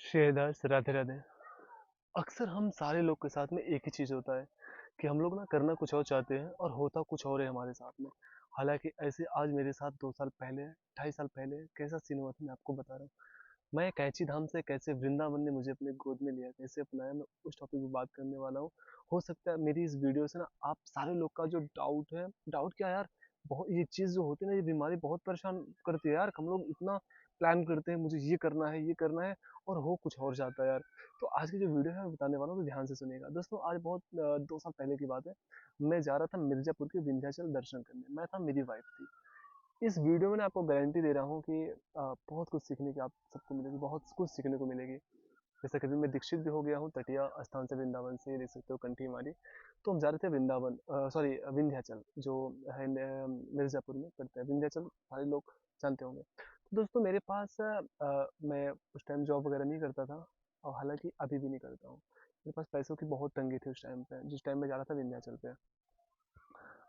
शेरदास राधे राधे। अक्सर हम सारे लोग के साथ में एक ही चीज़ होता है कि हम लोग ना करना कुछ और चाहते हैं और होता कुछ और है हमारे साथ में। हालांकि ऐसे आज मेरे साथ 2 साल पहले 2.5 साल पहले कैसा सीन हुआ था मैं आपको बता रहा हूँ। मैं कैंची धाम से कैसे वृंदावन ने मुझे अपने गोद में लिया, कैसे अपनाया, मैं उस टॉपिक पे बात करने वाला हूँ। हो सकता है मेरी इस वीडियो से ना आप सारे लोग का जो डाउट है, डाउट क्या यार, बहुत ये चीज़ जो होती है ना, ये बीमारी बहुत परेशान करती है यार। हम लोग इतना प्लान करते हैं, मुझे ये करना है, ये करना है, और हो कुछ और जाता है यार। तो आज की जो वीडियो है मैं बताने वाला हूँ, तो ध्यान से सुनिएगा दोस्तों। आज बहुत 2 साल पहले की बात है। मैं जा रहा था मिर्जापुर के विंध्याचल दर्शन करने, मैं था, मेरी वाइफ थी। इस वीडियो में मैं आपको गारंटी दे रहा हूँ कि बहुत कुछ सीखने की आप सबको मिलेगी, बहुत कुछ सीखने को मिलेगी। जैसा कभी मैं दीक्षित भी हो गया हूँ तटिया स्थान से, वृंदावन से, ये देख सकते हो कंठी हमारी। तो हम जा रहे थे वृंदावन, सॉरी विंध्याचल, जो है मिर्जापुर में पड़ता है। विंध्याचल सारे लोग जानते होंगे। तो दोस्तों मेरे पास मैं उस टाइम जॉब वगैरह नहीं करता था, और हालांकि अभी भी नहीं करता हूँ। मेरे पास पैसों की बहुत तंगी थी उस टाइम पे, जिस टाइम मैं जा रहा था विंध्याचल पे।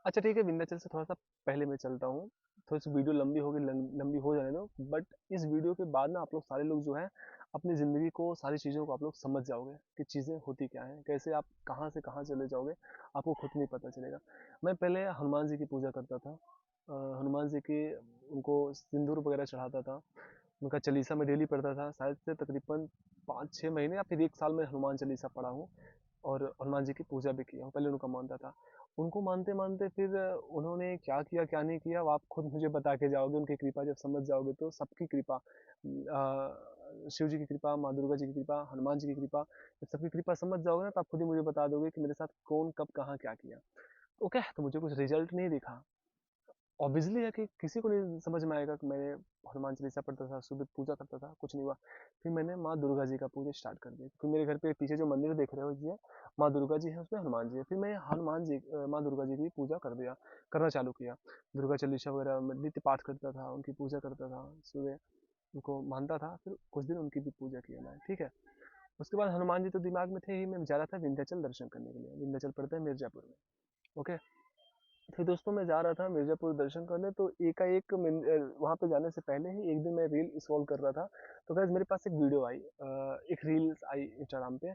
अच्छा ठीक है, विंध्याचल से थोड़ा सा पहले मैं चलता हूँ। थोड़ी सी वीडियो लंबी होगी, लंबी हो जाने दो, बट इस वीडियो के बाद ना आप लोग सारे लोग जो है अपनी ज़िंदगी को, सारी चीज़ों को आप लोग समझ जाओगे कि चीज़ें होती क्या हैं, कैसे आप कहाँ से कहाँ चले जाओगे, आपको खुद नहीं पता चलेगा। मैं पहले हनुमान जी की पूजा करता था। हनुमान जी की, उनको सिंदूर वगैरह चढ़ाता था। उनका चालीसा मैं डेली पढ़ता था, शायद से तकरीबन 5-6 महीने या फिर 1 साल में हनुमान चालीसा पढ़ा हूँ। और हनुमान जी की पूजा भी किया हूँ, पहले उनका मानता था। उनको मानते मानते फिर उन्होंने क्या किया क्या नहीं किया, वो आप खुद मुझे बता के जाओगे। उनकी कृपा जब समझ जाओगे तो सबकी कृपा, शिव जी की कृपा, माँ दुर्गा जी की कृपा, हनुमान जी की कृपा, जब सबकी कृपा समझ जाओगे ना, तो आप खुद ही मुझे बता दोगे कि मेरे साथ कौन कब कहाँ क्या किया। तो ओके, तो मुझे कुछ रिजल्ट नहीं दिखा। ऑब्वियसली है कि किसी को नहीं समझ में आएगा कि मैंने हनुमान चालीसा पढ़ता था, सुबह पूजा करता था, कुछ नहीं हुआ। फिर मैंने माँ दुर्गा जी का पूजा स्टार्ट कर दिया। फिर मेरे घर पे पीछे जो मंदिर देख रहे हो जी है, माँ दुर्गा जी है, उसमें हनुमान जी है। फिर मैं हनुमान जी, माँ दुर्गा जी की पूजा करना चालू किया। दुर्गा चालीसा वगैरह मैं नित्य पाठ करता था, उनकी पूजा करता था सुबह, उनको मानता था। फिर कुछ दिन उनकी भी पूजा किया मैं, ठीक है। उसके बाद हनुमान जी तो दिमाग में थे ही, मैं जा रहा था विंध्याचल दर्शन करने के लिए। विंध्याचल पड़ता है मिर्जापुर में, ओके। फिर दोस्तों मैं जा रहा था मिर्जापुर दर्शन करने, तो एकाएक वहाँ पे जाने से पहले ही एक दिन मैं रील स्क्रॉल कर रहा था। तो गाइस मेरे पास एक वीडियो आई, एक रील्स आई इंस्टाग्राम पे,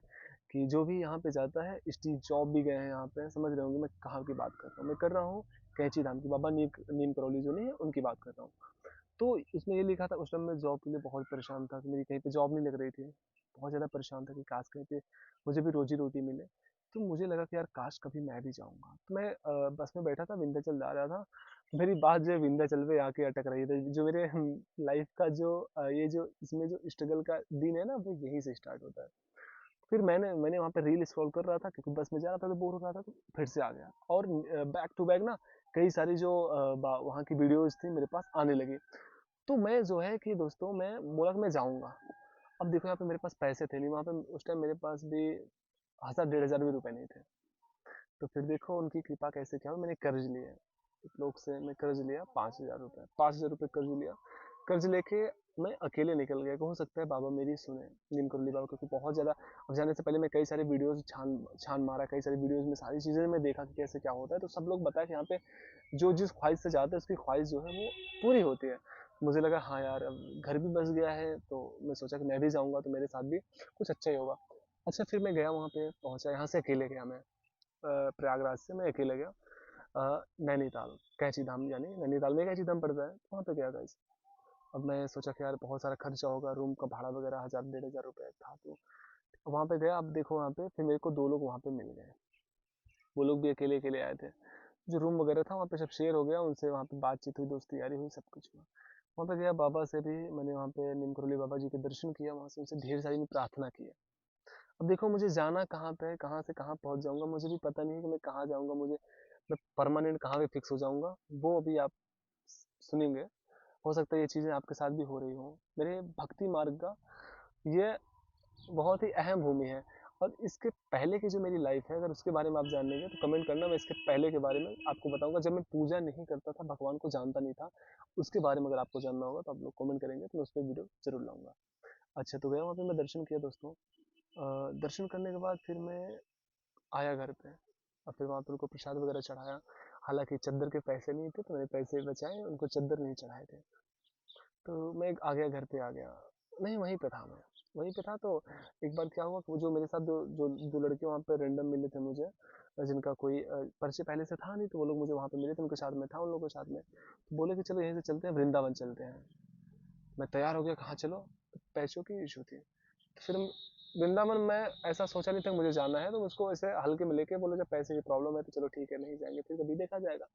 कि जो भी यहाँ पे जाता है, स्टीव जॉब भी गए हैं यहाँ पे, समझ रहे होंगे मैं कहाँ की बात कर रहा हूँ। मैं कर रहा हूँ कैंची धाम की, बाबा नीम करौली जो नहीं है, उनकी बात कर रहा हूँ। तो उसमें ये लिखा था, उस टाइम मैं जॉब के लिए बहुत परेशान था कि मेरी कहीं पे जॉब नहीं लग रही थी। बहुत ज़्यादा परेशान था कि काश कहीं पे मुझे भी रोजी रोटी मिले। तो मुझे लगा कि यार काश कभी मैं भी जाऊँगा। तो मैं बस में बैठा था, विंध्याचल जा रहा था। मेरी बात जो है विंध्याचल पे आके अटक रही थी। जो मेरे लाइफ का जो ये जो इसमें जो स्ट्रगल का दिन है ना, वो यहीं से स्टार्ट होता है। फिर मैंने वहाँ पे रील स्क्रॉल कर रहा था, क्योंकि बस में जा रहा था तो बोर हो रहा था, तो फिर से आ गया। और बैक टू बैक ना कई सारी जो वहाँ की वीडियोज़ थी मेरे पास आने लगी। तो मैं जो है कि दोस्तों मैं बोला कि मैं जाऊँगा। अब देखो यहाँ पे मेरे पास पैसे थे नहीं, वहाँ पे उस टाइम मेरे पास भी 1000-1500 भी रुपए नहीं थे। तो फिर देखो उनकी कृपा कैसे क्या हुआ, मैंने कर्ज लिया। एक लोग से मैं कर्ज लिया 5000 रुपये, 5000 रुपये कर्ज लिया। कर्ज लेके मैं अकेले निकल गया, हो सकता है बाबा मेरी सुने, नीम करौली बाबा, क्योंकि बहुत ज़्यादा। अब जाने से पहले मैं कई सारी वीडियोस छान छान मारा, कई सारी वीडियोस में सारी चीज़ें मैं देखा कि कैसे क्या होता है। तो सब लोग बताया कि यहाँ पे जो जिस ख्वाहिश से जाता है उसकी ख्वाहिश जो है वो पूरी होती है। मुझे लगा हाँ यार, अब घर भी बस गया है, तो मैं सोचा कि मैं भी जाऊँगा तो मेरे साथ भी कुछ अच्छा ही होगा। अच्छा फिर मैं गया, वहाँ पे पहुँचा, यहाँ से अकेले गया मैं। प्रयागराज से मैं अकेले गया नैनीताल, कैंची धाम, यानी नैनीताल में कैंची धाम पड़ता है, वहाँ पे गया गाइस। अब मैं सोचा कि यार बहुत सारा खर्चा होगा, रूम का भाड़ा वगैरह 1000-1500 रुपये था। तो वहाँ पे गया, अब देखो वहाँ पे फिर मेरे को 2 लोग वहाँ पे मिल गए। वो लोग भी अकेले अकेले आए थे। जो रूम वगैरह था वहाँ पे सब शेयर हो गया, उनसे वहाँ पे बातचीत हुई, दोस्ती यारी हुई, सब कुछ हुआ। वहाँ पे गया, बाबा से भी मैंने वहाँ पे नीम करौली बाबा जी के दर्शन किया, वहाँ से उनसे ढेर सारी प्रार्थना की है। अब देखो मुझे जाना कहाँ पे है, कहाँ से कहाँ पहुँच जाऊँगा, मुझे भी पता नहीं है कि मैं कहाँ जाऊँगा। मैं परमानेंट कहाँ पे फिक्स हो जाऊँगा, वो अभी आप सुनेंगे। हो सकता है ये चीज़ें आपके साथ भी हो रही हों। मेरे भक्ति मार्ग का ये बहुत ही अहम भूमि है। और इसके पहले की जो मेरी लाइफ है, अगर उसके बारे में आप जानेंगे तो कमेंट करना, मैं इसके पहले के बारे में आपको बताऊंगा। जब मैं पूजा नहीं करता था, भगवान को जानता नहीं था, उसके बारे में अगर आपको जानना होगा तो आप लोग कमेंट करेंगे, तो मैं उस पर वीडियो जरूर लाऊंगा। अच्छा तो गया वहाँ पे, मैं दर्शन किया दोस्तों। दर्शन करने के बाद फिर मैं आया घर पे, और फिर वहाँ पे उनको प्रसाद वगैरह चढ़ाया। हालांकि चद्दर के पैसे नहीं थे, तो मैंने पैसे बचाए, उनको चद्दर नहीं चढ़ाए थे। तो मैं आ गया, घर पे आ गया। नहीं, वहीं पे था मैं, वहीं पे था। तो एक बार क्या हुआ कि वो जो मेरे साथ जो जो दो लड़के वहाँ पे रैंडम मिले थे मुझे, जिनका कोई परिचय पहले से था नहीं, तो वो लोग मुझे वहाँ पे मिले थे, उनके साथ में था, उन लोगों के साथ में। तो बोले कि चलो यहीं से चलते हैं, वृंदावन चलते हैं। मैं तैयार हो गया, कहाँ चलो? तो पैसों की इशू थी। तो फिर वृंदावन में ऐसा सोचा नहीं था कि मुझे जाना है, तो मुझको ऐसे हल्के में लेके बोले जब पैसे की प्रॉब्लम है तो चलो ठीक है, नहीं जाएंगे, फिर कभी देखा जाएगा।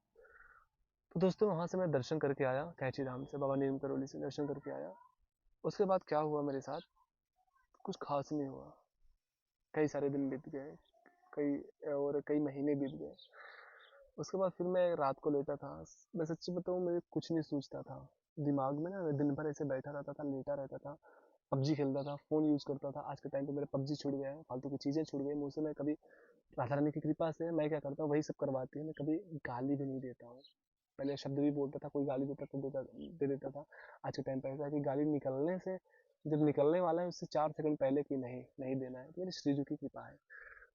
तो दोस्तों वहां से मैं दर्शन करके आया, कैंची धाम से, बाबा नीम करोली से दर्शन करके आया। उसके बाद क्या हुआ मेरे साथ, कुछ खास नहीं हुआ। कई सारे दिन बीत गए, कई महीने बीत गए। उसके बाद फिर मैं रात को लेटा था। मैं सच्ची बताऊं, मेरे कुछ नहीं सोचता था दिमाग में ना। मैं दिन भर ऐसे बैठा रहता था, लेटा रहता था, पबजी खेलता था, फोन यूज करता था। आज के टाइम पे मेरे पबजी छूट गया है, फालतू की चीजें छूट गई मुझसे। मैं कभी, राधा रानी की कृपा से मैं क्या करता हूँ, वही सब करवाती है, मैं कभी गाली भी नहीं देता हूँ। पहले शब्द भी बोलता था, कोई गाली देता तो दे देता था। आज के टाइम पे ऐसा है कि गाली निकलने से, जब निकलने वाला है उससे 4 सेकंड पहले कि नहीं नहीं देना है। तो मेरी श्री जी की कृपा है।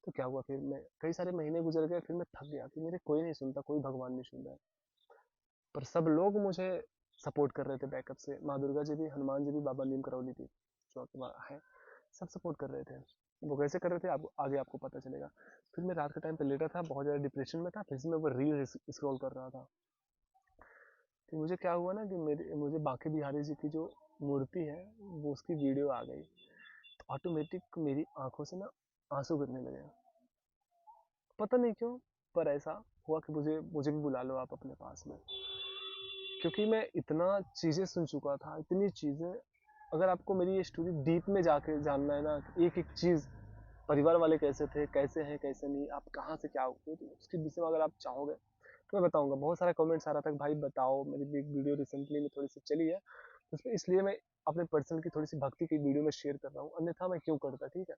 तो क्या हुआ, फिर मैं कई सारे महीने गुजर गए, फिर मैं थक गया कि मेरे कोई नहीं सुनता, कोई भगवान नहीं सुन रहा है। पर सब लोग मुझे सपोर्ट कर रहे थे बैकअप से। माँ दुर्गा जी भी, हनुमान जी भी, बाबा नीम करौली भी जो है, सब सपोर्ट कर रहे थे। वो कैसे कर रहे थे, आपको आगे आपको पता चलेगा। फिर मैं रात के टाइम पे लेटा था, बहुत ज़्यादा डिप्रेशन में था, फिर से मैं वो रील स्क्रॉल कर रहा था। तो मुझे क्या हुआ ना कि मुझे बांके बिहारी जी की जो मूर्ति है, वो उसकी वीडियो आ गई। तो ऑटोमेटिक मेरी आंखों से ना आंसू गिरने लगे। पता नहीं क्यों, पर ऐसा हुआ कि मुझे मुझे भी बुला लो आप अपने पास में। क्योंकि मैं इतना चीज़ें सुन चुका था, इतनी चीज़ें। अगर आपको मेरी ये स्टोरी डीप में जाके जानना है ना, एक एक चीज़, परिवार वाले कैसे थे, कैसे हैं, कैसे नहीं, आप कहाँ से क्या हुए, तो उसके विषय में अगर आप चाहोगे तो मैं बताऊंगा। बहुत सारा कमेंट्स आ रहा था कि भाई बताओ। मेरी भी एक वीडियो रिसेंटली में थोड़ी सी चली है, तो उसमें इसलिए मैं अपने पर्सनल की थोड़ी सी भक्ति की वीडियो में शेयर कर रहा हूँ, अन्यथा मैं क्यों करता, ठीक है।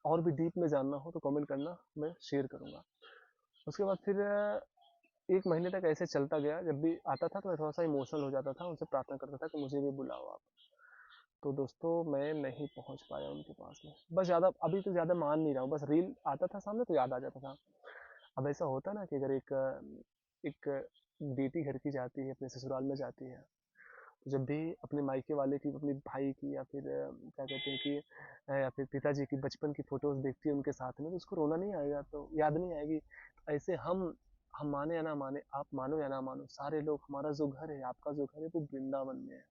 और भी डीप में जानना हो तो कमेंट करना, मैं शेयर करूंगा। उसके बाद फिर 1 महीने तक ऐसे चलता गया। जब भी आता था तो मैं थोड़ा सा इमोशनल हो जाता था, उनसे प्रार्थना करता था कि मुझे भी बुलाओ आप। तो दोस्तों मैं नहीं पहुंच पाया उनके पास में। बस ज़्यादा अभी तो ज़्यादा मान नहीं रहा हूँ, बस रील आता था सामने तो याद आ जाता था। अब ऐसा होता है ना कि अगर एक बेटी घर की जाती है, अपने ससुराल में जाती है, तो जब भी अपने मायके वाले की, अपने भाई की, या फिर क्या कहते हैं कि या फिर पिताजी की बचपन की फोटोज देखती है उनके साथ में, तो उसको रोना नहीं आएगा, तो याद नहीं आएगी। तो ऐसे हम माने या ना माने, आप मानो या ना मानो, सारे लोग, हमारा जो घर है, आपका जो घर है, वो वृंदावन में है।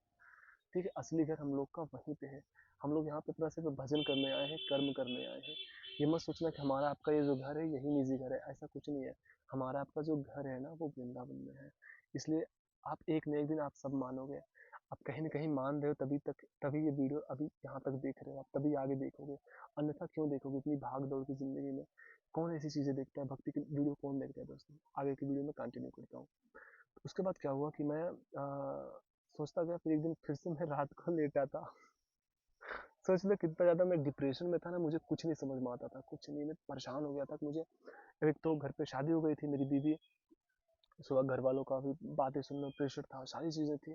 ठीक है, असली घर हम लोग का वहीं पे है। हम लोग यहाँ पे अपना सिर्फ भजन करने आए हैं, कर्म करने आए हैं। ये मत सोचना कि हमारा आपका ये जो घर है यही निजी घर है, ऐसा कुछ नहीं है। हमारा आपका जो घर है ना, वो वृंदावन में है। इसलिए आप एक न एक दिन आप सब मानोगे। आप कहीं ना कहीं मान रहे हो, तभी ये वीडियो अभी यहाँ तक देख रहे हो आप, तभी आगे देखोगे। अन्यथा क्यों देखोगे? इतनी भाग दौड़ की जिंदगी में कौन ऐसी चीजें देखता है? भक्ति की वीडियो कौन देखता है दोस्तों? आगे की वीडियो में कंटिन्यू करता हूँ। उसके बाद क्या हुआ कि मैं सोचता गया। फिर एक दिन फिर से मैं रात को लेटा था। सोच लो कितना ज़्यादा मैं डिप्रेशन में था ना, मुझे कुछ नहीं समझ में आता था, कुछ नहीं। मैं परेशान हो गया था कि मुझे, एक तो घर पे शादी हो गई थी मेरी बीवी, सुबह घर वालों का भी बातें सुनना, प्रेशर था, सारी चीज़ें थी।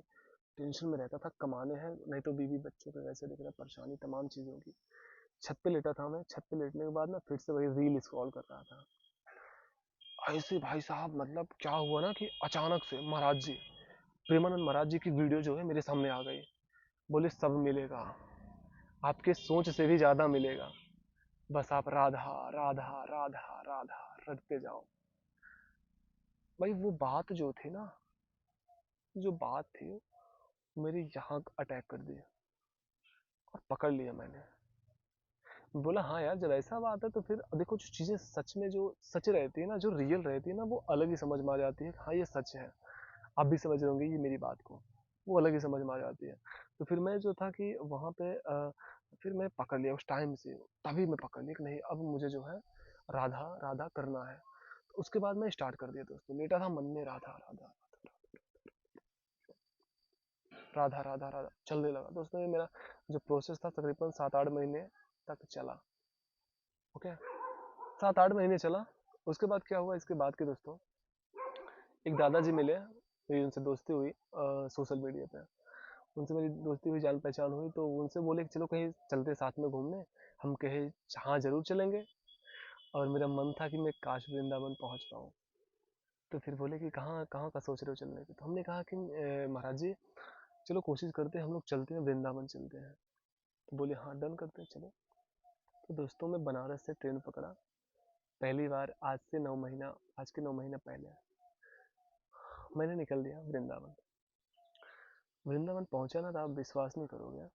टेंशन में रहता था, कमाने हैं नहीं तो बीवी बच्चों पे कैसे देख रहा, परेशानी तमाम चीज़ों की। छत पे लेटा था मैं, छत पे लेटने के बाद ना फिर से वही रील स्क्रॉल कर रहा था। ऐसे भाई साहब, मतलब क्या हुआ ना कि अचानक से महाराज जी, प्रेमानंद महाराज जी की वीडियो जो है मेरे सामने आ गई। बोले सब मिलेगा, आपके सोच से भी ज्यादा मिलेगा, बस आप राधा राधा राधा राधा रटते जाओ। भाई वो बात जो थी ना, जो बात थी, मेरे यहाँ अटैक कर दिया और पकड़ लिया मैंने। बोला हाँ यार, जब ऐसा बात है तो फिर देखो, जो चीजें सच में जो सच रहती है ना, जो रियल रहती है ना, वो अलग ही समझ में आ जाती है। हाँ ये सच है, आप भी समझ रहे होंगे ये मेरी बात को, वो अलग ही समझ में आ जाती है। तो फिर मैं जो था कि वहाँ पे फिर मैं पकड़ लिया उस टाइम से, तभी मैं पकड़ लिया कि नहीं अब मुझे जो है राधा राधा करना है। तो उसके बाद मैं स्टार्ट कर दिया दोस्तों, लेटा था मन में, राधा राधा राधा राधा राधा चलने लगा दोस्तों। ये मेरा जो प्रोसेस था तकरीबन 7-8 महीने तक चला। ओके, 7-8 महीने चला। उसके बाद क्या हुआ, इसके बाद के दोस्तों, एक दादाजी मिले, मेरी उनसे दोस्ती हुई सोशल मीडिया पे। उनसे मेरी दोस्ती हुई, जान पहचान हुई, तो उनसे बोले कि चलो कहीं चलते साथ में घूमने। हम कहे हाँ जरूर चलेंगे। और मेरा मन था कि मैं काश वृंदावन पहुंच पाऊँ। तो फिर बोले कि कहाँ कहाँ का सोच रहे हो चलने की? तो हमने कहा कि महाराज जी चलो कोशिश करते हैं, हम लोग चलते हैं, वृंदावन चलते हैं। तो बोले हाँ डन करते हैं चलो। तो दोस्तों मैं बनारस से ट्रेन पकड़ा पहली बार, आज के 9 महीना पहले मैंने निकल दिया वृंदावन। वृंदावन पहुंचा ना, तो आप विश्वास नहीं करोगे।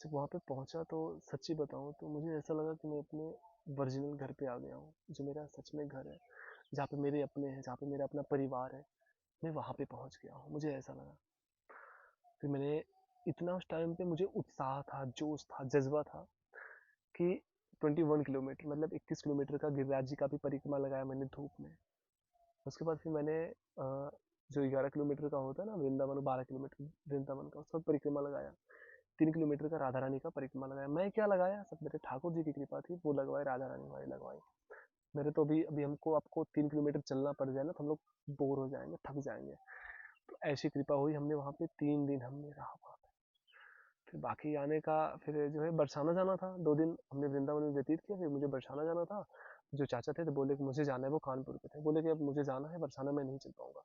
जब वहाँ पे पहुंचा तो सच्ची बताऊं तो मुझे ऐसा लगा कि मैं अपने ओरिजिनल घर पे आ गया हूँ, जो मेरा सच में घर है, जहाँ पे मेरे अपने हैं, जहाँ पे मेरा अपना परिवार है। मैं वहाँ पे पहुँच गया हूँ, मुझे ऐसा लगा। फिर मैंने इतना, उस टाइम पे मुझे उत्साह था, जोश था, जज्बा था कि 21 किलोमीटर मतलब 21 किलोमीटर का गिरिराज जी का भी परिक्रमा लगाया मैंने धूप में। उसके बाद फिर मैंने जो 11 किलोमीटर का होता है ना वृंदावन, 12 किलोमीटर वृंदावन का, उसका परिक्रमा लगाया। 3 किलोमीटर का राधा रानी का परिक्रमा लगाया। मैं क्या लगाया, सब मेरे ठाकुर जी की कृपा थी, वो लगवाए, राधा रानी हमारी लगवाई। मेरे तो अभी अभी हमको आपको 3 किलोमीटर चलना पड़ जाए ना तो हम लोग बोर हो जाएंगे, थक जाएंगे। तो ऐसी कृपा हुई, हमने वहाँ पे 3 दिन हमने रहा वहाँ पे। फिर बाकी आने का, फिर जो है बरसाना जाना था, 2 दिन हमने वृंदावन में व्यतीत किया, फिर मुझे बरसाना जाना था। जो चाचा थे तो बोले कि मुझे जाना है, वो कानपुर के थे, बोले कि अब मुझे जाना है बरसाना, मैं नहीं चल पाऊंगा।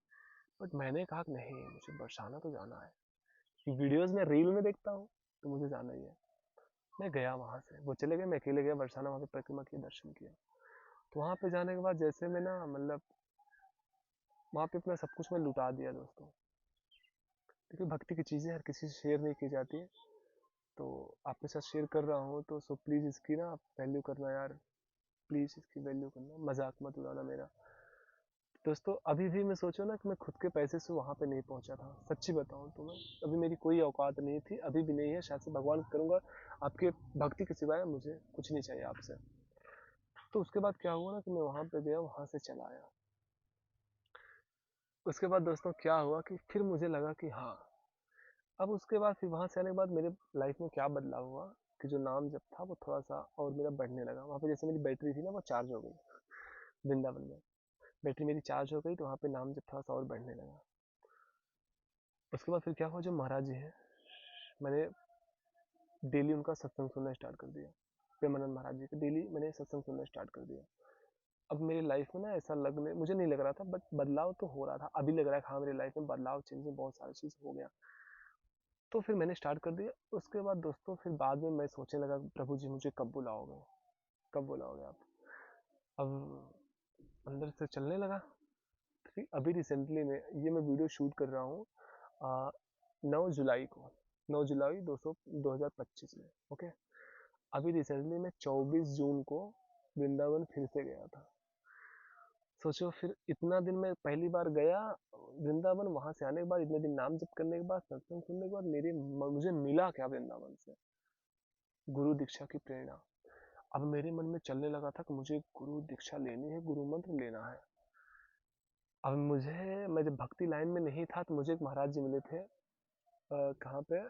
बट मैंने कहा कि नहीं, मुझे बरसाना तो जाना है, वीडियोज में रील में देखता हूँ तो मुझे जाना ही है। मैं गया वहाँ से, वो चले गए, मैं अकेले गया बरसाना, वहाँ पे परिक्रमा की, दर्शन किया। तो वहाँ पे जाने के बाद जैसे मैं ना मतलब वहाँ पे अपना सब कुछ मैं लुटा दिया दोस्तों। देखिए भक्ति की चीज़ें हर किसी से शेयर नहीं की जाती है, तो आपके साथ शेयर कर रहा हूँ, तो सो प्लीज़ इसकी ना आप वैल्यू करना यार, प्लीज़ इसकी वैल्यू करना, मजाक मत उड़ाना मेरा। दोस्तों अभी भी मैं सोचो ना कि मैं खुद के पैसे से वहाँ पे नहीं पहुँचा था, सच्ची बताऊँ तो मैं, अभी मेरी कोई औकात नहीं थी, अभी भी नहीं है, शायद से भगवान करूँगा। आपके भक्ति के सिवाय मुझे कुछ नहीं चाहिए आपसे। तो उसके बाद क्या हुआ ना कि मैं वहाँ पे गया, वहाँ से चला आया। उसके बाद दोस्तों क्या हुआ कि फिर मुझे लगा कि हाँ, अब उसके बाद फिर वहाँ से आने के बाद मेरे लाइफ में क्या बदलाव हुआ कि जो नाम जब था वो थोड़ा सा और मेरा बढ़ने लगा। वहाँ पे जैसे मेरी बैटरी थी ना वो चार्ज हो गई, वृंदावन में बैटरी मेरी चार्ज हो गई, तो वहाँ पे नाम जब थोड़ा सा और बढ़ने लगा। उसके बाद फिर क्या हुआ, जो महाराज जी हैं, मैंने डेली उनका सत्संग सुनना स्टार्ट कर दिया। प्रेमानंद महाराज जी का डेली मैंने सत्संग सुनना स्टार्ट कर दिया। अब मेरी लाइफ में ना ऐसा लगने, मुझे नहीं लग रहा था बट बदलाव तो हो रहा था, अभी लग रहा है कि हाँ मेरी लाइफ में बदलाव, चेंज, बहुत सारी चीज़ हो गया। तो फिर मैंने स्टार्ट कर दिया। उसके बाद दोस्तों फिर बाद में मैं सोचने लगा, प्रभु जी मुझे कब बुलाओगे, कब बुलाओगे आप। अब अंदर से चलने लगा। फिर अभी रिसेंटली में ये मैं वीडियो शूट कर रहा हूँ 9 जुलाई को, 9 जुलाई 2025 में। ओके, अभी रिसेंटली मैं 24 जून को वृंदावन फिर से गया था। सोचो फिर इतना दिन मैं पहली बार गया वृंदावन, वहां से आने के बाद इतने दिन नाम जप करने के बाद, सत्संग सुनने के बाद मुझे मिला क्या वृंदावन से, गुरु दीक्षा की प्रेरणा। अब मेरे मन में चलने लगा था कि मुझे गुरु दीक्षा लेनी है, गुरु मंत्र लेना है। अब मुझे, मैं जब भक्ति लाइन में नहीं था तो मुझे एक महाराज जी मिले थे, कहाँ पे,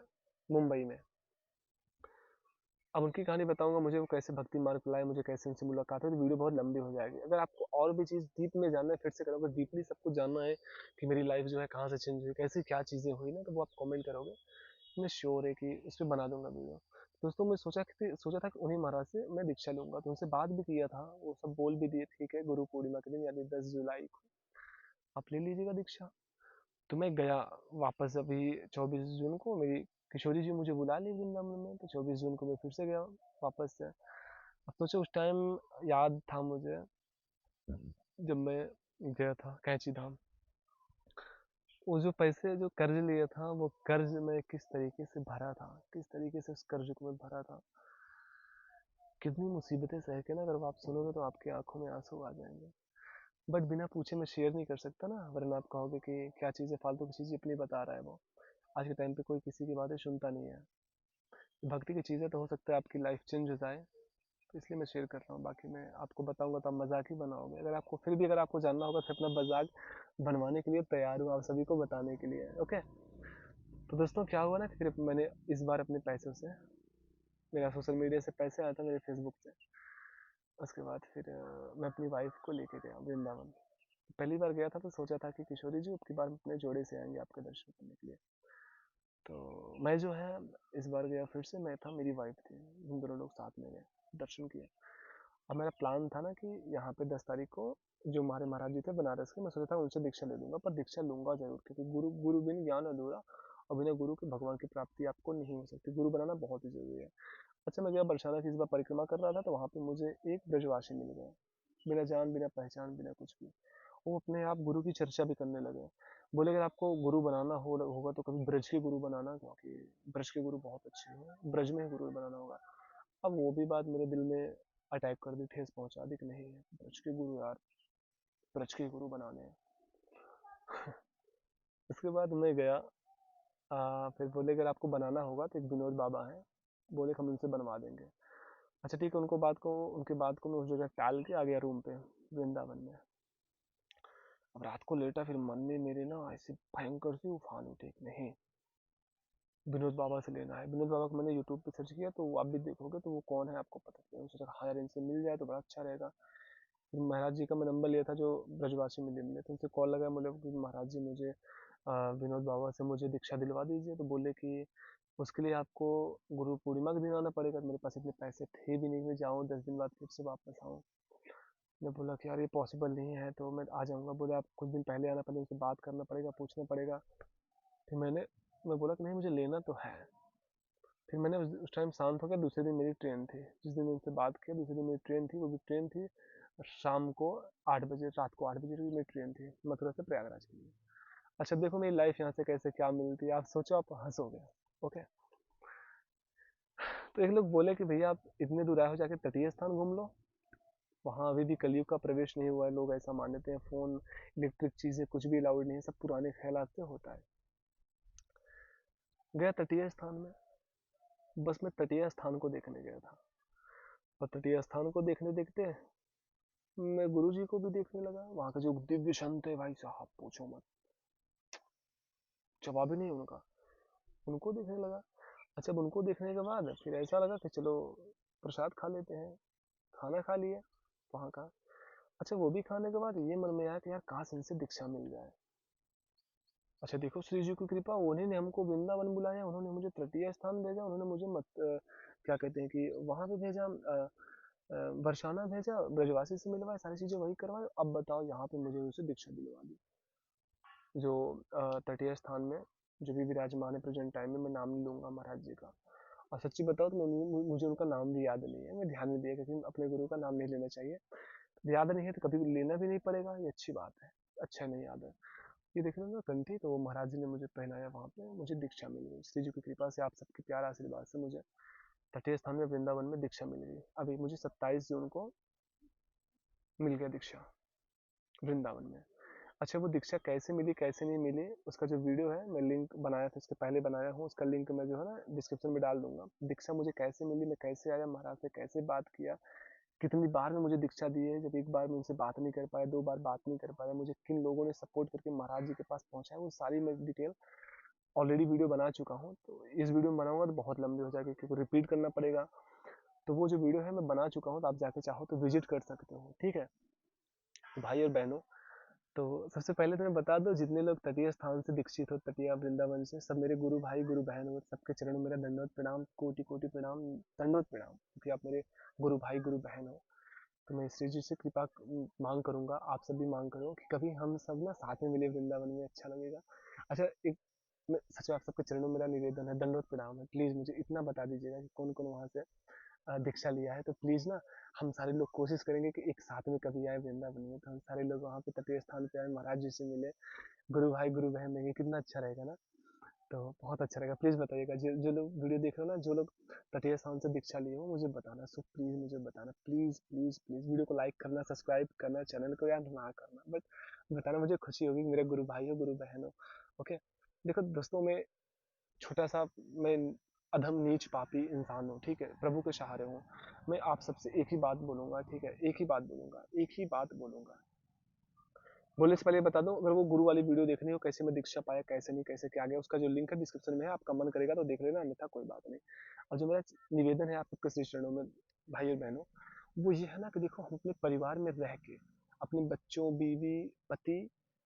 मुंबई में। अब उनकी कहानी बताऊंगा, मुझे वो कैसे भक्ति मार्ग पे लाए, मुझे कैसे उनसे मुलाकात हुई, तो वीडियो बहुत लंबी हो जाएगी। अगर आपको और भी चीज़ डीप में जानना है, फिर से करोगे, डीपली सब कुछ जानना है कि मेरी लाइफ जो है कहाँ से चेंज हुई, कैसी क्या चीज़ें हुई ना, तो वो आप कमेंट करोगे, मैं श्योर है कि उस पर बना दूंगा वीडियो। दोस्तों मैं सोचा था कि उन्हीं महाराज से मैं दीक्षा लूंगा, तो उनसे बात भी किया था, वो सब बोल भी दिए ठीक है, गुरु पूर्णिमा के दिन यानी 10 जुलाई को आप ले लीजिएगा दीक्षा। तो मैं गया वापस, अभी 24 जून को मेरी किशोरी जी मुझे बुला ली वृंदावन में, तो 24 जून को मैं फिर से गया वापस से। अब सोचो उस टाइम याद था मुझे, जब मैं गया था कैंची धाम, वो जो पैसे जो कर्ज लिया था, वो कर्ज मैं किस तरीके से भरा था, किस तरीके से उस कर्ज को मैं भरा था, कितनी मुसीबतें सह के ना, अगर आप सुनोगे तो आपकी आंखों में आंसू आ जाएंगे। बट बिना पूछे मैं शेयर नहीं कर सकता ना, वरना आप कहोगे कि क्या चीज़ें फालतू की चीज़ें अपनी बता रहा है वो। आज के टाइम पे कोई किसी की बातें सुनता नहीं है। भक्ति की चीज़ें तो हो सकता है आपकी लाइफ चेंज हो जाए, तो इसलिए मैं शेयर कर रहा हूँ। बाकी मैं आपको बताऊंगा तो आप मजाक ही बनाओगे, अगर आपको फिर भी अगर आपको जानना होगा तो अपना मजाक बनवाने के लिए तैयार हूँ, आप सभी को बताने के लिए। ओके, तो दोस्तों क्या हुआ ना, फिर मैंने इस बार अपने पैसों से, मेरा सोशल मीडिया से पैसे आया था, मेरे फेसबुक से। उसके बाद फिर मैं अपनी वाइफ को लेके गया वृंदावन। पहली बार गया था तो सोचा था कि किशोरी जी अब की बार अपने जोड़े से आएंगे आपके दर्शन करने के लिए। तो मैं जो है इस बार गया फिर से, मैं था, मेरी वाइफ थी, हम दोनों लोग साथ में गए, दर्शन किए। अब मेरा प्लान था ना कि यहाँ पे 10 तारीख को जो हमारे महाराज जी थे बनारस के, मैं सोचा था उनसे दीक्षा ले लूंगा, पर दीक्षा लूंगा जरूर, क्योंकि गुरु गुरु बिन ज्ञान अधूरा। और बिना गुरु के भगवान की प्राप्ति आपको नहीं हो सकती। गुरु बनाना बहुत ही जरूरी है। अच्छा, मैं गया बरसाना की इस बार परिक्रमा कर रहा था, तो वहाँ पे मुझे एक ब्रजवासी मिल गया, बिना जान बिना पहचान बिना कुछ भी। वो अपने आप गुरु की चर्चा भी करने लगे। बोले अगर आपको गुरु बनाना होगा तो कभी ब्रज के गुरु बनाना, क्योंकि ब्रज के गुरु बहुत अच्छे हैं, ब्रज में ही गुरु बनाना होगा। अब वो भी बात मेरे दिल में अटैक कर दी, ठेस पहुंचा दी कि नहीं, ब्रज के गुरु यार, ब्रज के गुरु बनाने हैं। उसके बाद मैं गया, फिर बोले अगर आपको बनाना होगा तो एक विनोद बाबा हैं, बोले हम उनसे बनवा देंगे। अच्छा ठीक है, उनकी बात को मैं उस जगह टाल के आ गया रूम पे, वृंदावन में। अब रात को लेटा, फिर मन में मेरे ना ऐसे भयंकर सी उफान उठे कि नहीं, विनोद बाबा से लेना है। विनोद बाबा को मैंने यूट्यूब पे सर्च किया, तो आप भी देखोगे तो वो कौन है आपको पता चलेगा। सोचा हाँ यार, इनसे मिल जाए तो बड़ा अच्छा रहेगा। फिर महाराज जी का मैं नंबर लिया था जो ब्रजवासी मिले मिले, तो उनसे कॉल लगा, बोले कि महाराज जी मुझे विनोद बाबा से मुझे दीक्षा दिलवा दीजिए। तो बोले कि उसके लिए आपको गुरु पूर्णिमा के दिन आना पड़ेगा। मेरे पास इतने पैसे थे भी नहीं, मैं जाऊँ 10 दिन बाद फिर से वापस आऊँ। मैं बोला कि यार ये पॉसिबल नहीं है, तो मैं आ जाऊँगा। बोले आप कुछ दिन पहले आना, पहले उनसे बात करना पड़ेगा, पूछना पड़ेगा। फिर मैं बोला कि नहीं, मुझे लेना तो है। फिर मैंने उस टाइम शांत हो गया। दूसरे दिन मेरी ट्रेन थी, जिस दिन उनसे बात किया दूसरे दिन मेरी ट्रेन थी, वो भी ट्रेन थी शाम को 8 बजे, रात को 8 बजे की मेरी ट्रेन थी मथुरा से प्रयागराज के लिए। अच्छा देखो मेरी लाइफ यहाँ से कैसे क्या मिलती है, आप सोचो, आप हंसोगे। ओके, तो एक लोग बोले कि भैया आप इतने दूर आए हो, जाके तटीय स्थान घूम लो, वहाँ अभी भी कलयुग का प्रवेश नहीं हुआ है, लोग ऐसा मानते हैं। फोन, इलेक्ट्रिक चीजें कुछ भी अलाउड नहीं है, सब पुराने ख्यालात से होता है। गया तटीय स्थान में, बस मैं तटीय स्थान को देखने गया था। और तटीय स्थान को देखने देखते मैं गुरु जी को भी देखने लगा। वहाँ के जो दिव्य संत है भाई साहब, पूछो मत, जवाब ही नहीं उनका। उनको देखने लगा। अच्छा, अब उनको देखने के बाद फिर ऐसा लगा कि चलो प्रसाद खा लेते हैं। खाना खा लिया वहाँ का। अच्छा, वो भी खाने के बाद ये मन में आया कि यार काश इनसे दीक्षा मिल जाए। अच्छा देखो, श्री जी की कृपा, उन्होंने हमको वृंदावन बुलाया, उन्होंने मुझे तृतीय स्थान भेजा, उन्होंने मुझे क्या कहते हैं कि वहां पे भेजा, बरसाना भेजा, ब्रजवासी से मिलवाया, सारी चीजें वही करवाए। अब बताओ यहाँ पे मुझे उसे दीक्षा दिलवा दी, जो तटीय स्थान में जो भी विराजमान है प्रेजेंट टाइम में। मैं नाम नहीं लूंगा महाराज जी का। और सच्ची बताओ तो मुझे उनका नाम भी याद नहीं है, मैं ध्यान नहीं दिया, क्योंकि अपने गुरु का नाम नहीं लेना चाहिए। याद नहीं है तो कभी लेना भी नहीं पड़ेगा, ये अच्छी बात है। अच्छा नहीं याद है, ये देख रहे हो ना कंठी, तो वो महाराज जी ने मुझे पहनाया, वहाँ पे मुझे दीक्षा मिल गई श्री जी की कृपा से, आप सबके प्यार आशीर्वाद से मुझे तटीय स्थान में वृंदावन में दीक्षा मिल गई। अभी मुझे 27 जून को मिल गया दीक्षा वृंदावन में। अच्छा, वो दीक्षा कैसे मिली कैसे नहीं मिली, उसका जो वीडियो है, मैं लिंक बनाया था इसके पहले बनाया हूँ, उसका लिंक मैं जो है ना डिस्क्रिप्शन में डाल दूंगा। दीक्षा मुझे कैसे मिली, मैं कैसे आया, महाराज से कैसे बात किया, कितनी बार में मुझे दीक्षा दी है, जब एक बार मैं उनसे बात नहीं कर पाया, 2 बार बात नहीं कर पाया, मुझे किन लोगों ने सपोर्ट करके महाराज जी के पास पहुंचाया, वो सारी मैं डिटेल ऑलरेडी वीडियो बना चुका हूँ। तो इस वीडियो में बनाऊंगा तो बहुत लंबी हो जाएगी, क्योंकि रिपीट करना पड़ेगा। तो वो जो वीडियो है मैं बना चुका हूँ, तो आप जाके चाहो तो विजिट कर सकते हो, ठीक है। तो भाई और बहनों, तो सबसे पहले तो मैं बता दूं, जितने लोग तटीय स्थान से दीक्षित हो, तटीय वृंदावन से, सब मेरे गुरु भाई गुरु बहन हो, सबके चरण में मेरा दंडवत प्रणाम, कोटि कोटि प्रणाम, दंडवत प्रणाम, क्योंकि आप मेरे गुरु भाई गुरु बहन हो। तो मैं श्री जी से कृपा मांग करूंगा, आप सब भी मांग करो कि कभी हम सब ना साथ में मिले वृंदावन में, अच्छा लगेगा। अच्छा, एक मैं सच में आप सबके चरणों में मेरा निवेदन है, दंडवत प्रणाम है, प्लीज मुझे इतना बता दीजिएगा कि कौन कौन वहां से दीक्षा लिया है। तो प्लीज ना, हम सारे लोग कोशिश करेंगे कि एक साथ में कभी आए वृंदावन में, तो हम सारे लोग वहाँ पे तटीय स्थान पे आए, महाराज जी से मिले, गुरु भाई गुरु बहन मिलेंगे, कितना अच्छा रहेगा ना। तो बहुत अच्छा रहेगा। प्लीज बताइएगा, जो लोग वीडियो देख रहे हो ना, जो लोग तटीय स्थान से दीक्षा लिए हो, मुझे बताना, सो प्लीज मुझे बताना, प्लीज प्लीज प्लीज। वीडियो को लाइक करना, सब्सक्राइब करना, चैनल को यार ना करना, बट बताना, मुझे खुशी होगी, मेरे गुरु भाई हो गुरु बहन हो। ओके, देखो दोस्तों, छोटा सा मैं अधम नीच पापी इंसान हूँ, ठीक है, प्रभु के सहारे हूँ। मैं आप सबसे एक ही बात बोलूंगा, ठीक है, एक ही बात बोलूंगा, एक ही बात बोलूंगा। बोलने से पहले बता दूं, अगर वो गुरु वाली वीडियो देखनी हो, कैसे मैं दीक्षा पाया, कैसे नहीं, कैसे क्या गया, उसका जो लिंक है डिस्क्रिप्शन में है, आपका मन करेगा तो देख लेना, अन्यथा कोई बात नहीं। और जो मेरा निवेदन है आप सबके श्री चरणों में, भाई और बहनों, वो ये है ना कि देखो, हम अपने परिवार में रह के, अपने बच्चों, बीवी, पति,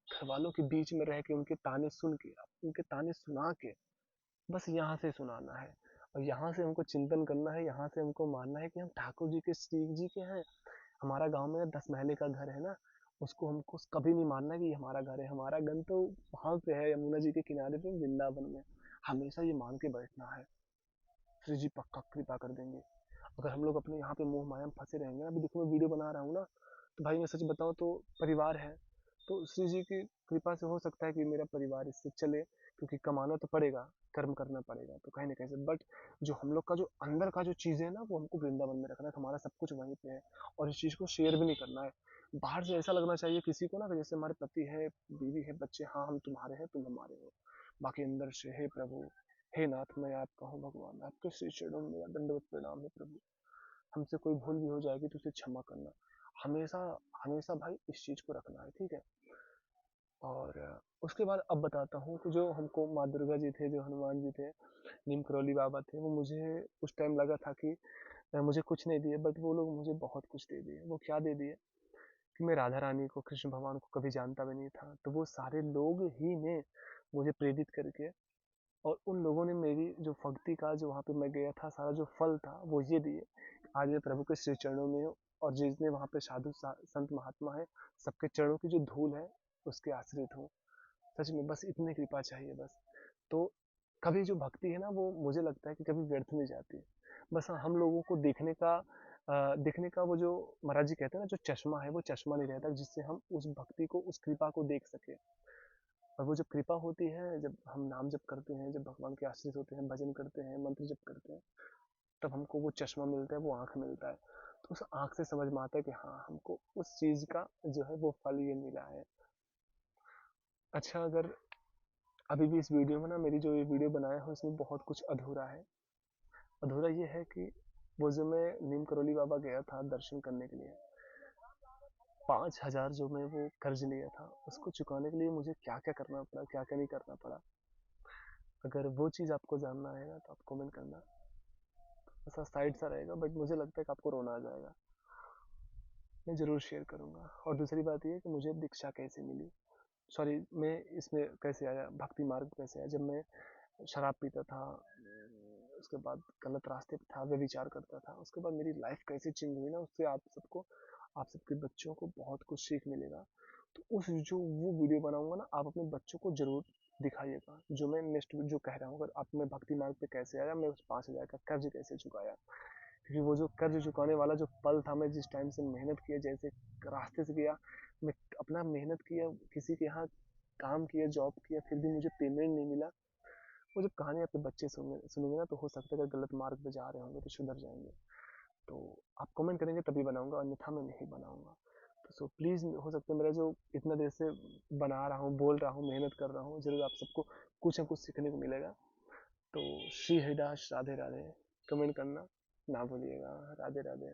घर वालों के बीच में रह के, उनके ताने सुन के, उनके ताने सुना के, बस यहाँ से सुनाना है। और यहाँ से हमको चिंतन करना है, यहाँ से हमको मानना है कि हम ठाकुर जी के, श्री जी के हैं। हमारा गांव में 10 महले का घर है ना, उसको हमको कभी नहीं मानना कि ये हमारा घर है। हमारा घर तो वहां पे है, यमुना जी के किनारे पे, वृंदावन में। हमेशा ये मान के बैठना है, श्री जी पक्का कृपा कर देंगे। अगर हम लोग अपने यहाँ पे मोह माया में फंसे रहेंगे ना, अभी देखो मैं वीडियो बना रहा हूँ ना, तो भाई मैं सच बताऊँ तो परिवार है, तो श्री जी की कृपा से हो सकता है कि मेरा परिवार इससे चले, क्योंकि कमाना तो पड़ेगा, कर्म करना पड़ेगा, तो कहीं ना कहीं से। बट जो हम लोग का जो अंदर का जो चीज़ है ना, वो हमको वृंदावन में रखना है, हमारा सब कुछ वहीं पे है। और इस चीज़ को शेयर भी नहीं करना है। बाहर से ऐसा लगना चाहिए किसी को ना कि जैसे हमारे पति है, बीवी है, बच्चे, हाँ हम तुम्हारे हैं, तुम हमारे हो। बाकी अंदर से हे प्रभु, हे नाथ, मैं आपका हूँ भगवान, आपके श्री चरणों में मेरा दंडवत प्रणाम है प्रभु। हमसे कोई भूल भी हो जाएगी तो उसे क्षमा करना। हमेशा हमेशा भाई इस चीज को रखना है, ठीक है। और उसके बाद अब बताता हूँ कि जो हमको माँ दुर्गा जी थे, जो हनुमान जी थे, नीम करौली बाबा थे, वो मुझे उस टाइम लगा था कि मुझे कुछ नहीं दिए, बट वो लोग मुझे बहुत कुछ दे दिए। वो क्या दे दिए कि मैं राधा रानी को, कृष्ण भगवान को कभी जानता भी नहीं था, तो वो सारे लोग ही ने मुझे प्रेरित करके, और उन लोगों ने मेरी जो भक्ति का, जो वहाँ पे मैं गया था, सारा जो फल था वो ये दिए। आज मैं प्रभु के श्री चरणों में हूँ, और जितने वहाँ पे साधु संत महात्मा है, सबके चरणों की जो धूल है उसके आश्रित हूँ। सच में बस इतनी कृपा चाहिए बस। तो कभी जो भक्ति है ना, वो मुझे लगता है कि कभी व्यर्थ नहीं जाती। बस हम लोगों को देखने का वो जो महाराज जी कहते हैं ना, जो चश्मा है, वो चश्मा नहीं रहता जिससे हम उस भक्ति को, उस कृपा को देख सके। और वो जब कृपा होती है, जब हम नाम जप करते हैं, जब भगवान के आश्रित होते हैं, भजन करते हैं, मंत्र जप करते हैं, तब हमको वो चश्मा मिलता है, वो आंख मिलता है। तो उस आंख से समझ में आता है कि हाँ, हमको उस चीज का जो है वो फल ये मिला है। अच्छा, अगर अभी भी इस वीडियो में ना, मेरी जो ये वीडियो बनाया हूँ, इसमें बहुत कुछ अधूरा है। अधूरा ये है कि वो जो मैं नीम करौली बाबा गया था दर्शन करने के लिए, 5,000 जो मैं वो कर्ज लिया था, उसको चुकाने के लिए मुझे क्या क्या करना पड़ा, क्या क्या नहीं करना पड़ा। अगर वो चीज़ आपको जानना है ना, तो आप कमेंट करना। ऐसा साइड सा रहेगा, बट मुझे लगता है कि आपको रोना आ जाएगा। मैं ज़रूर शेयर करूँगा। और दूसरी बात ये है कि मुझे दीक्षा कैसे मिली, सॉरी, मैं इसमें कैसे आया, भक्ति मार्ग कैसे आया। जब मैं शराब पीता था, उसके बाद गलत रास्ते पे था, व्यभिचार करता था, उसके बाद मेरी लाइफ कैसे चेंज हुई ना, उससे आप सबको, आप सबके बच्चों को बहुत कुछ सीख मिलेगा। तो उस जो वो वीडियो बनाऊंगा ना, आप अपने बच्चों को जरूर दिखाइएगा, जो मैं नेक्स्ट जो कह रहा हूँ। अगर आप, मैं भक्ति मार्ग पे कैसे आया, मैं उस 5,000 का कर्ज कैसे चुकाया, क्योंकि वो जो कर्ज चुकाने वाला जो पल था, मैं जिस टाइम से मेहनत किया, जैसे रास्ते से गया, मैं अपना मेहनत किया, किसी के यहाँ काम किया, जॉब किया, फिर भी मुझे पेमेंट नहीं मिला। वो जब कहानी आपके बच्चे सुनेंगे ना, तो हो सकता है अगर गलत मार्ग पे जा रहे होंगे तो सुधर जाएंगे। तो आप कमेंट करेंगे तभी बनाऊंगा, अन्यथा मैं नहीं बनाऊंगा। तो सो प्लीज़, हो सकता है मेरा जो इतना देर से बना रहा हूँ, बोल रहा हूँ, मेहनत कर रहा हूँ, जरूर आप सबको कुछ ना कुछ सीखने को मिलेगा। तो श्री हरिदास, राधे राधे। कमेंट करना ना भूलिएगा। राधे राधे।